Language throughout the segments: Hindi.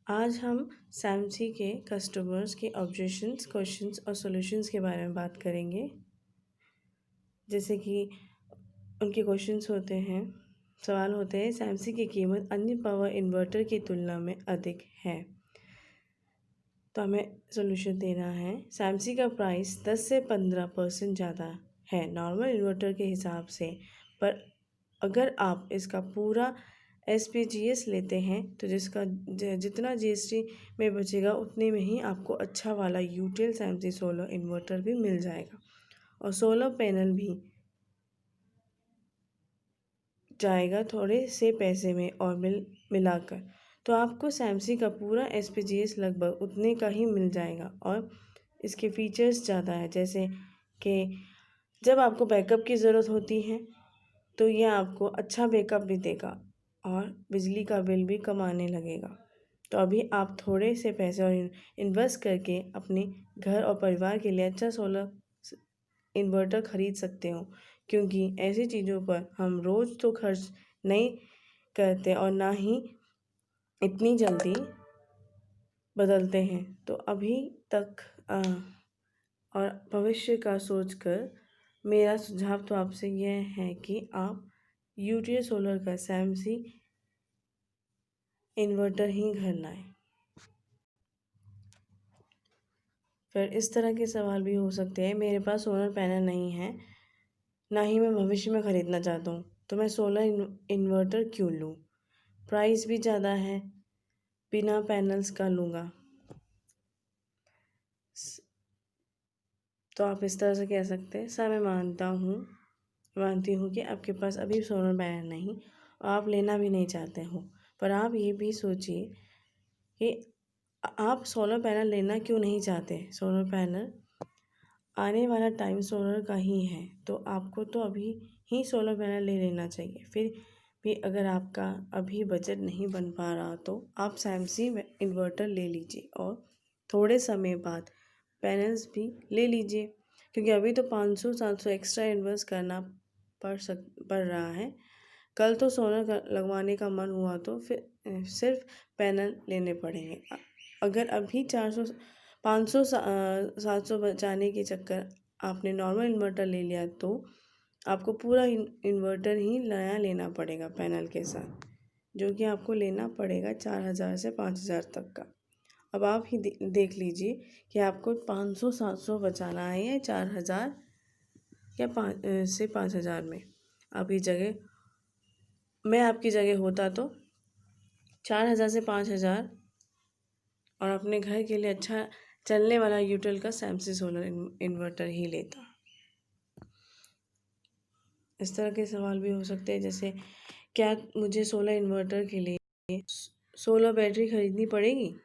आज हम सैमसी के कस्टमर्स के ऑब्जेक्शंस, क्वेश्चंस और सॉल्यूशंस के बारे में बात करेंगे। जैसे कि उनके क्वेश्चंस होते हैं, सवाल होते हैं, सैमसी की कीमत अन्य पावर इन्वर्टर की तुलना में अधिक है। तो हमें सॉल्यूशन देना है। सैमसी का प्राइस 10 से 15% ज़्यादा है नॉर्मल इन्वर्टर के हिसाब से, पर अगर आप इसका पूरा SPGS लेते हैं तो जितना GST में बचेगा उतने में ही आपको अच्छा वाला यूटेल सैमसी सोलर इन्वर्टर भी मिल जाएगा और सोलर पैनल भी जाएगा थोड़े से पैसे में और मिलाकर। तो आपको सैमसी का पूरा SPGS लगभग उतने का ही मिल जाएगा और इसके फीचर्स ज़्यादा है, जैसे कि जब आपको बैकअप की ज़रूरत होती है तो यह आपको अच्छा बैकअप भी देगा और बिजली का बिल भी कम आने लगेगा। तो अभी आप थोड़े से पैसे और इन्वेस्ट करके अपने घर और परिवार के लिए अच्छा सोलर इन्वर्टर ख़रीद सकते हो, क्योंकि ऐसी चीज़ों पर हम रोज़ तो खर्च नहीं करते और ना ही इतनी जल्दी बदलते हैं। तो अभी तक और भविष्य का सोचकर मेरा सुझाव तो आपसे यह है कि आप यूटीएल सोलर का सैमसी इन्वर्टर ही घर लाएं। फिर इस तरह के सवाल भी हो सकते हैं, मेरे पास सोलर पैनल नहीं है, ना ही मैं भविष्य में ख़रीदना चाहता हूँ, तो मैं सोलर इन्वर्टर क्यों लूँ? प्राइस भी ज़्यादा है, बिना पैनल्स का लूँगा। तो आप इस तरह से कह सकते हैं, सर मैं मानती हूँ कि आपके पास अभी सोलर पैनल नहीं और आप लेना भी नहीं चाहते हो, पर आप ये भी सोचिए कि आप सोलर पैनल लेना क्यों नहीं चाहते। सोलर पैनल आने वाला टाइम सोलर का ही है, तो आपको तो अभी ही सोलर पैनल ले लेना चाहिए। फिर भी अगर आपका अभी बजट नहीं बन पा रहा तो आप सैमसी इन्वर्टर ले लीजिए और थोड़े समय बाद पैनल्स भी ले लीजिए, क्योंकि अभी तो 500-700 एक्स्ट्रा इन्वेस्ट करना पड़ रहा है। कल तो सोलर लगवाने का मन हुआ तो फिर सिर्फ पैनल लेने पड़ेंगे। अगर अभी 500-700 बचाने के चक्कर आपने नॉर्मल इन्वर्टर ले लिया तो आपको पूरा इन्वर्टर ही नया लेना पड़ेगा पैनल के साथ, जो कि आपको लेना पड़ेगा 4000 से 5000 तक का। अब आप ही देख लीजिए कि आपको 500-700 बचाना है या 4000 या 5000 में। मैं आपकी जगह होता तो 4000 से 5000 और अपने घर के लिए अच्छा चलने वाला यूटेल का सैमसी सोलर इन्वर्टर ही लेता। इस तरह के सवाल भी हो सकते हैं, जैसे क्या मुझे सोलर इन्वर्टर के लिए सोलर बैटरी खरीदनी पड़ेगी?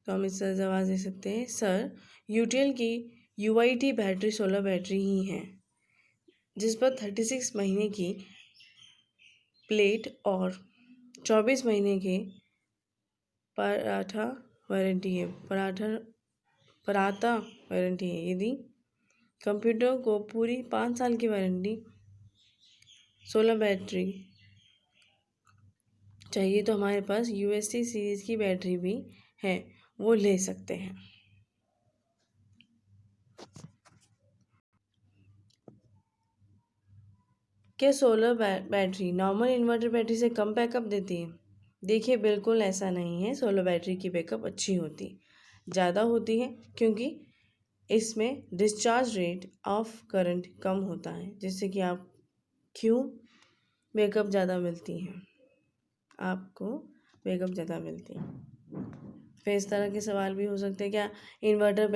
तो हम इस तरह जवाब दे सकते हैं, सर यूटेल की UIT बैटरी सोलर बैटरी ही है, जिस पर 36 महीने की प्लेट और 24 महीने के पराठा वारंटी है पराता वारंटी है। यदि कंप्यूटर को पूरी 5 साल की वारंटी सोलर बैटरी चाहिए तो हमारे पास UST सीरीज़ की बैटरी भी है, वो ले सकते हैं। क्या solar battery normal inverter battery से कम बैकअप देती है? देखिए, बिल्कुल ऐसा नहीं है। सोलर बैटरी की बैकअप अच्छी होती, ज़्यादा होती है, क्योंकि इसमें डिस्चार्ज रेट ऑफ करंट कम होता है, जिससे कि आप बैकअप ज़्यादा मिलती है, आपको बैकअप ज़्यादा मिलती है। फिर इस तरह के सवाल भी हो सकते हैं, क्या इन्वर्टर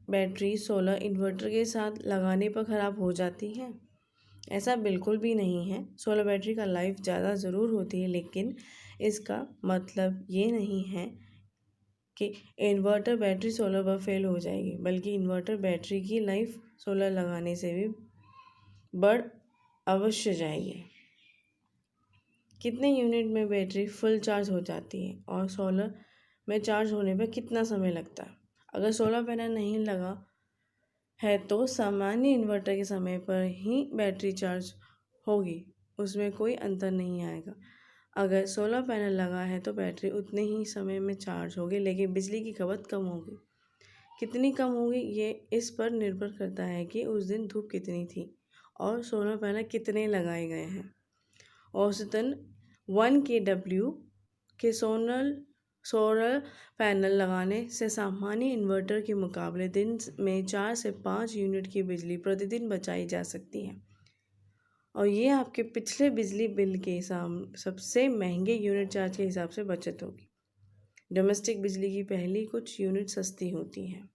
बैटरी सोलर इन्वर्टर के साथ लगाने पर ख़राब हो जाती है? ऐसा बिल्कुल भी नहीं है। सोलर बैटरी का लाइफ ज़्यादा ज़रूर होती है, लेकिन इसका मतलब ये नहीं है कि इन्वर्टर बैटरी सोलर पर फेल हो जाएगी, बल्कि इन्वर्टर बैटरी की लाइफ सोलर लगाने से भी बढ़ अवश्य जाएगी। कितने यूनिट में बैटरी फुल चार्ज हो जाती है और सोलर में चार्ज होने पर कितना समय लगता है? अगर सोलर पैनल नहीं लगा है तो सामान्य इन्वर्टर के समय पर ही बैटरी चार्ज होगी, उसमें कोई अंतर नहीं आएगा। अगर सोलर पैनल लगा है तो बैटरी उतने ही समय में चार्ज होगी, लेकिन बिजली की खपत कम होगी। कितनी कम होगी ये इस पर निर्भर करता है कि उस दिन धूप कितनी थी और सोलर पैनल कितने लगाए गए हैं। औसतन 1 kW के सोलर पैनल लगाने से सामान्य इन्वर्टर के मुकाबले दिन में 4 से 5 यूनिट की बिजली प्रतिदिन बचाई जा सकती है, और ये आपके पिछले बिजली बिल के सबसे महंगे यूनिट चार्ज के हिसाब से बचत होगी। डोमेस्टिक बिजली की पहली कुछ यूनिट सस्ती होती हैं।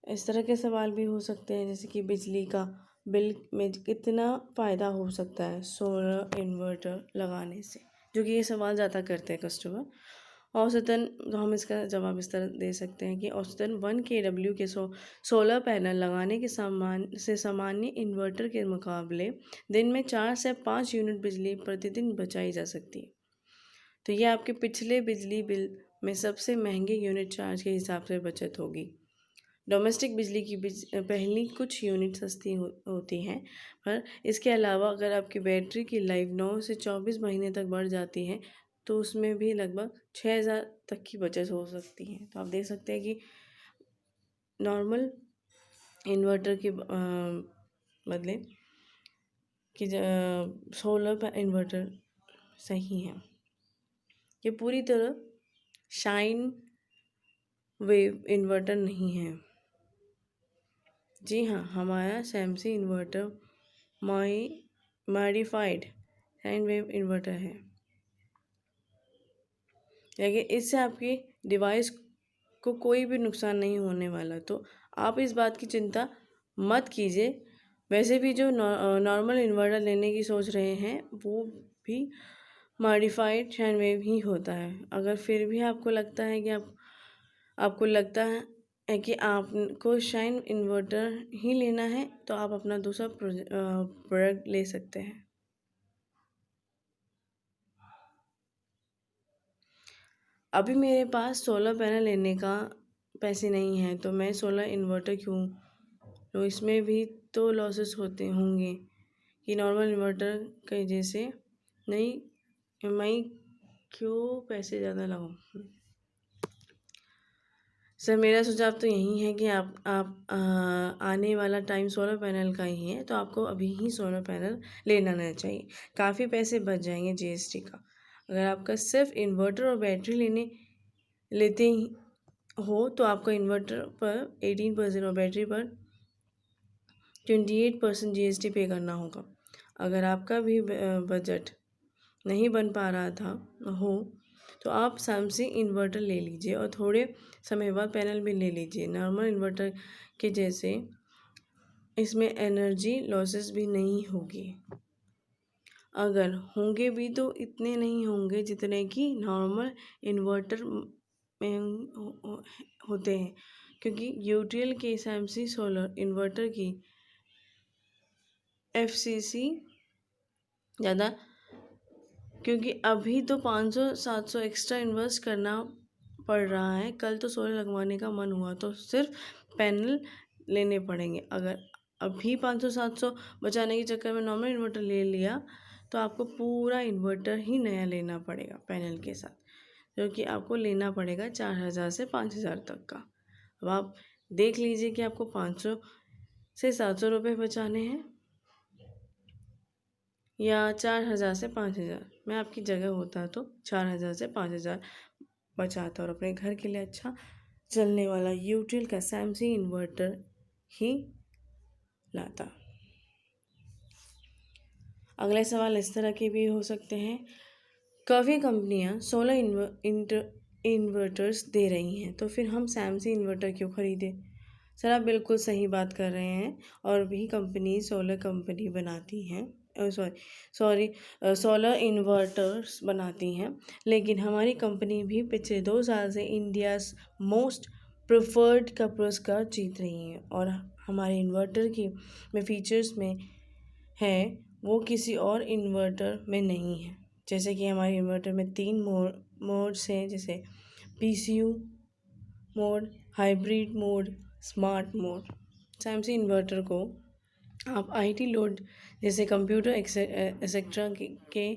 इस तरह के सवाल भी हो सकते हैं, जैसे कि बिजली का बिल में कितना फ़ायदा हो सकता है सोलर इन्वर्टर लगाने से, जो कि ये सवाल ज़्यादा करते हैं कस्टमर। औसतन तो हम इसका जवाब इस तरह दे सकते हैं कि औसतन 1 kW के सोलर पैनल लगाने के सामान्य इन्वर्टर के मुकाबले दिन में 4 से 5 यूनिट बिजली प्रतिदिन बचाई जा सकती है। तो ये आपके पिछले बिजली बिल में सबसे महंगे यूनिट चार्ज के हिसाब से बचत होगी। डोमेस्टिक बिजली की पहली कुछ यूनिट सस्ती होती हैं, पर इसके अलावा अगर आपकी बैटरी की लाइफ 9 से 24 महीने तक बढ़ जाती है तो उसमें भी लगभग 6,000 तक की बचत हो सकती है। तो आप देख सकते हैं कि नॉर्मल इन्वर्टर के बदले कि सोलर इन्वर्टर सही है। ये पूरी तरह साइन वेव इन्वर्टर नहीं है। जी हाँ, हमारा Samsung inverter modified sine wave inverter है, लेकिन इससे आपकी डिवाइस को कोई भी नुकसान नहीं होने वाला। तो आप इस बात की चिंता मत कीजिए। वैसे भी जो नॉर्मल इन्वर्टर लेने की सोच रहे हैं वो भी मॉडिफाइड साइन वेव ही होता है। अगर फिर भी आपको लगता है कि आपको लगता है कि आपको शाइन इन्वर्टर ही लेना है तो आप अपना दूसरा प्रोडक्ट ले सकते हैं। अभी मेरे पास सोलर पैनल लेने का पैसे नहीं हैं तो मैं सोलर इन्वर्टर क्यों, तो इसमें भी तो लॉसेस होते होंगे कि नॉर्मल इन्वर्टर के जैसे नहीं। मैं क्यों पैसे ज़्यादा लगाऊं? सर मेरा सुझाव तो यही है कि आप आने वाला टाइम सोलर पैनल का ही है तो आपको अभी ही सोलर पैनल ले लेना चाहिए। काफ़ी पैसे बच जाएंगे जीएसटी का। अगर आपका सिर्फ इन्वर्टर और बैटरी लेते ही हो तो आपको इन्वर्टर पर 18% और बैटरी पर 28% जीएसटी पे करना होगा। अगर आपका भी बजट नहीं बन पा रहा था हो तो आप सैमसंग इन्वर्टर ले लीजिए और थोड़े समय बाद पैनल भी ले लीजिए। नॉर्मल इन्वर्टर के जैसे इसमें एनर्जी लॉसेस भी नहीं होगी। अगर होंगे भी तो इतने नहीं होंगे जितने कि नॉर्मल इन्वर्टर में होते हैं, क्योंकि यूटीएल के सैमसंग सोलर इन्वर्टर की एफसीसी ज़्यादा, क्योंकि अभी तो 500-700 एक्स्ट्रा इन्वेस्ट करना पड़ रहा है। कल तो सोलर लगवाने का मन हुआ तो सिर्फ पैनल लेने पड़ेंगे। अगर अभी 500-700 बचाने के चक्कर में नॉर्मल इन्वर्टर ले लिया तो आपको पूरा इन्वर्टर ही नया लेना पड़ेगा पैनल के साथ, जो कि आपको लेना पड़ेगा 4,000 से 5,000 तक का। अब आप देख लीजिए कि आपको 500 से 700 रुपये बचाने हैं या 4,000 से 5,000। मैं आपकी जगह होता तो 4,000 से 5,000 बचाता और अपने घर के लिए अच्छा चलने वाला यूटीएल का सैमसंग इन्वर्टर ही लाता। अगले सवाल इस तरह के भी हो सकते हैं, काफ़ी कंपनियां सोलर इन्वर्टर्स दे रही हैं तो फिर हम सैमसंग इन्वर्टर क्यों ख़रीदें? सर आप बिल्कुल सही बात कर रहे हैं, और भी कंपनी सोलर कंपनी बनाती हैं सोलर इन्वर्टर्स बनाती हैं, लेकिन हमारी कंपनी भी पिछले 2 साल से इंडियाज़ मोस्ट प्रेफर्ड का पुरस्कार जीत रही है, और हमारे इन्वर्टर की में फीचर्स में है वो किसी और इन्वर्टर में नहीं है। जैसे कि हमारे इन्वर्टर में 3 मोड्स हैं, जैसे PCU mode, hybrid mode, smart mode. Samsung inverter को आप आईटी लोड जैसे कंप्यूटर एक्सेट्रा के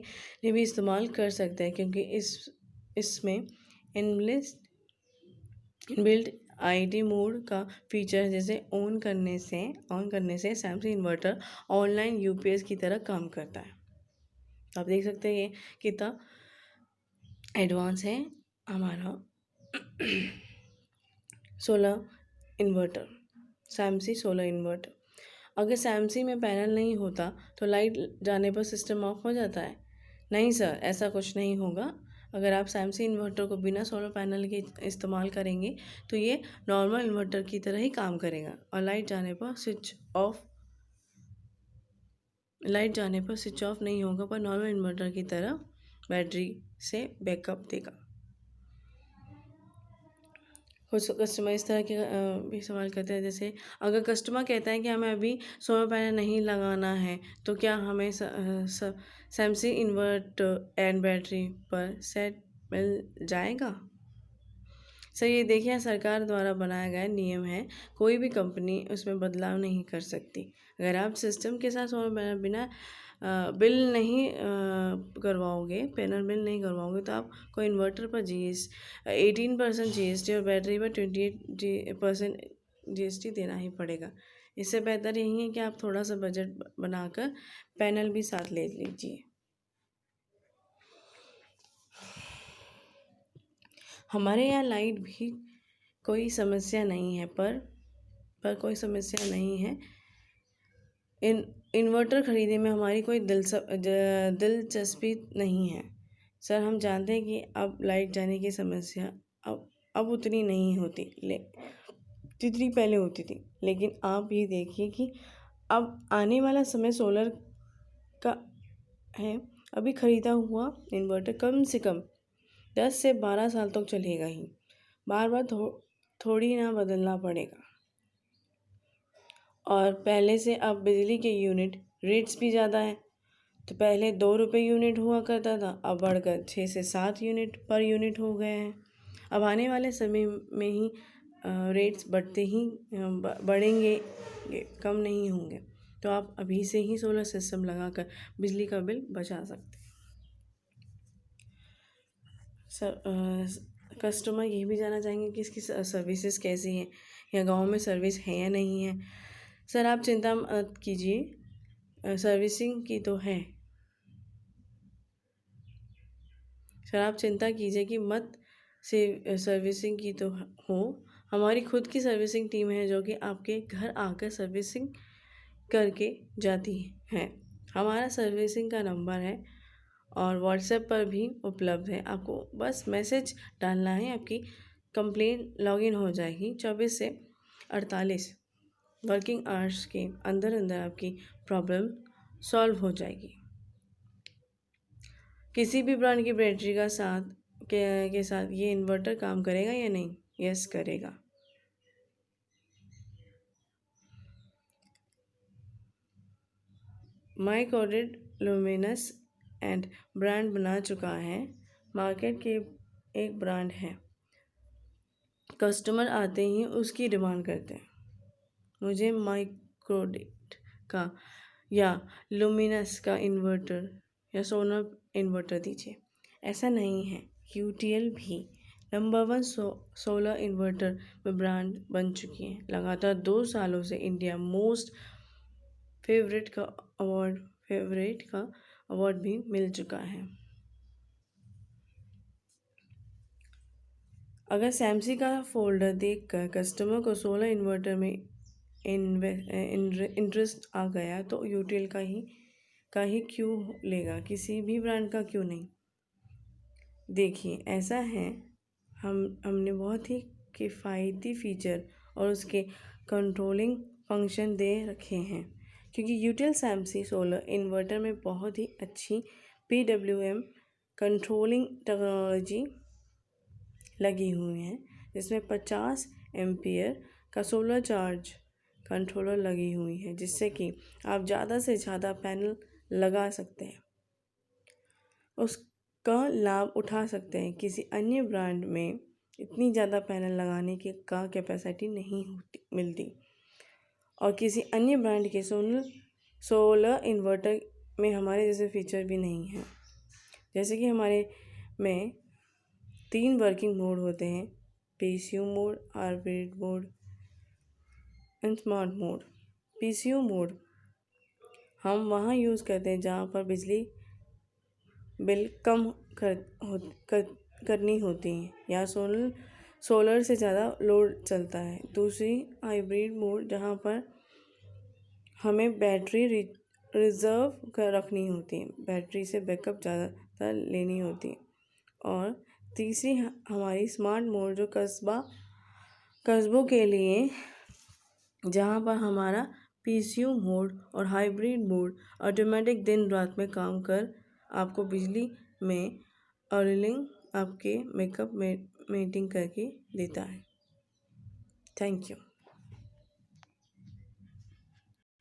लिए भी इस्तेमाल कर सकते हैं, क्योंकि इसमें इनबिल्ट आईटी मोड का फीचर है, जैसे ऑन करने से सैमसंग इन्वर्टर ऑनलाइन यूपीएस की तरह काम करता है। आप देख सकते हैं ये कितना एडवांस है हमारा सोलर इन्वर्टर, सैमसी सोलर इन्वर्टर। अगर सैमसी में पैनल नहीं होता तो लाइट जाने पर सिस्टम ऑफ हो जाता है? नहीं सर, ऐसा कुछ नहीं होगा। अगर आप सैमसी इन्वर्टर को बिना सोलर पैनल के इस्तेमाल करेंगे तो ये नॉर्मल इन्वर्टर की तरह ही काम करेगा और लाइट जाने पर स्विच ऑफ नहीं होगा, पर नॉर्मल इन्वर्टर की तरह बैटरी से बैकअप देगा। कुछ कस्टमर इस तरह के भी सवाल करते हैं, जैसे अगर कस्टमर कहता है कि हमें अभी सोलर पैनल नहीं लगाना है तो क्या हमें सैमसंग इन्वर्टर एंड बैटरी पर सेट मिल जाएगा? सर ये देखिए, सरकार द्वारा बनाया गया नियम है, कोई भी कंपनी उसमें बदलाव नहीं कर सकती। अगर आप सिस्टम के साथ सोलर पैनल बिना पैनल बिल नहीं करवाओगे तो आपको इन्वर्टर पर 18% जीएसटी और बैटरी पर 28% जीएसटी देना ही पड़ेगा। इससे बेहतर यही है कि आप थोड़ा सा बजट बनाकर पैनल भी साथ ले लीजिए। हमारे यहाँ लाइट भी कोई समस्या नहीं है, पर कोई समस्या नहीं है। इन्वर्टर खरीदने में हमारी कोई दिलचस्पी नहीं है। सर हम जानते हैं कि अब लाइट जाने की समस्या अब उतनी नहीं होती जितनी पहले होती थी, लेकिन आप ये देखिए कि अब आने वाला समय सोलर का है। अभी ख़रीदा हुआ इन्वर्टर कम से कम 10 से 12 साल तक चलेगा ही, बार बार थोड़ी ना बदलना पड़ेगा। और पहले से अब बिजली के यूनिट रेट्स भी ज़्यादा है, तो पहले 2 रुपये यूनिट हुआ करता था, अब बढ़कर 6 से 7 यूनिट पर यूनिट हो गए हैं। अब आने वाले समय में ही रेट्स बढ़ेंगे, कम नहीं होंगे। तो आप अभी से ही सोलर सिस्टम लगाकर बिजली का बिल बचा सकते हैं। कस्टमर ये भी जानना चाहेंगे कि इसकी सर्विसेज कैसी हैं, या गांव में सर्विस है या नहीं है। सर आप चिंता मत कीजिए, सर्विसिंग की तो है। सर आप चिंता कीजिए कि सर्विसिंग की तो हो। हमारी खुद की सर्विसिंग टीम है जो कि आपके घर आकर सर्विसिंग करके जाती है। हमारा सर्विसिंग का नंबर है और व्हाट्सएप पर भी उपलब्ध है। आपको बस मैसेज डालना है, आपकी कंप्लेन लॉगिन हो जाएगी। 24 से 48 वर्किंग आवर्स के अंदर अंदर आपकी प्रॉब्लम सॉल्व हो जाएगी। किसी भी ब्रांड की बैटरी के साथ ये इन्वर्टर काम करेगा या नहीं? यस करेगा। माइक्रोडिट लुमिनस एंड ब्रांड बना चुका है, मार्केट के एक ब्रांड है। कस्टमर आते ही उसकी डिमांड करते हैं, मुझे माइक्रोडिट का या लुमिनस का इन्वर्टर या सोलर इन्वर्टर दीजिए। ऐसा नहीं है, यूटीएल भी नंबर 1 सोलर इन्वर्टर में ब्रांड बन चुकी है। लगातार 2 सालों से इंडिया मोस्ट फेवरेट का अवार्ड भी मिल चुका है। अगर सैमसंग का फोल्डर देखकर कस्टमर को सोलर इन्वर्टर में इंटरेस्ट आ गया तो यूटीएल का ही क्यों लेगा, किसी भी ब्रांड का क्यों नहीं। देखिए ऐसा है, हमने बहुत ही किफ़ायती फीचर और उसके कंट्रोलिंग फंक्शन दे रखे हैं, क्योंकि यूटीएल सैमसंग सोलर इन्वर्टर में बहुत ही अच्छी PWM कंट्रोलिंग टेक्नोलॉजी लगी हुई है, जिसमें 50 एम्पियर का सोलर चार्ज कंट्रोलर लगी हुई है, जिससे कि आप ज़्यादा से ज़्यादा पैनल लगा सकते हैं, उसका लाभ उठा सकते हैं। किसी अन्य ब्रांड में इतनी ज़्यादा पैनल लगाने की कैपेसिटी नहीं मिलती। और किसी अन्य ब्रांड के सोलर इन्वर्टर में हमारे जैसे फीचर भी नहीं हैं। जैसे कि हमारे में 3 वर्किंग मोड होते हैं, PCU mode, hybrid mode and smart mode. PCU mode हम वहाँ यूज़ करते हैं जहाँ पर बिजली बिल कम करनी होती है या सोलर से ज़्यादा लोड चलता है। दूसरी हाइब्रिड मोड जहाँ पर हमें बैटरी रिज़र्व कर रखनी होती है, बैटरी से बैकअप ज़्यादातर लेनी होती है। और तीसरी हमारी स्मार्ट मोड जो कस्बों के लिए, जहाँ पर हमारा PCU मोड और हाइब्रिड मोड ऑटोमेटिक दिन रात में काम कर आपको बिजली में अर्निंग आपके मेकअप मीटिंग करके देता है। Thank you.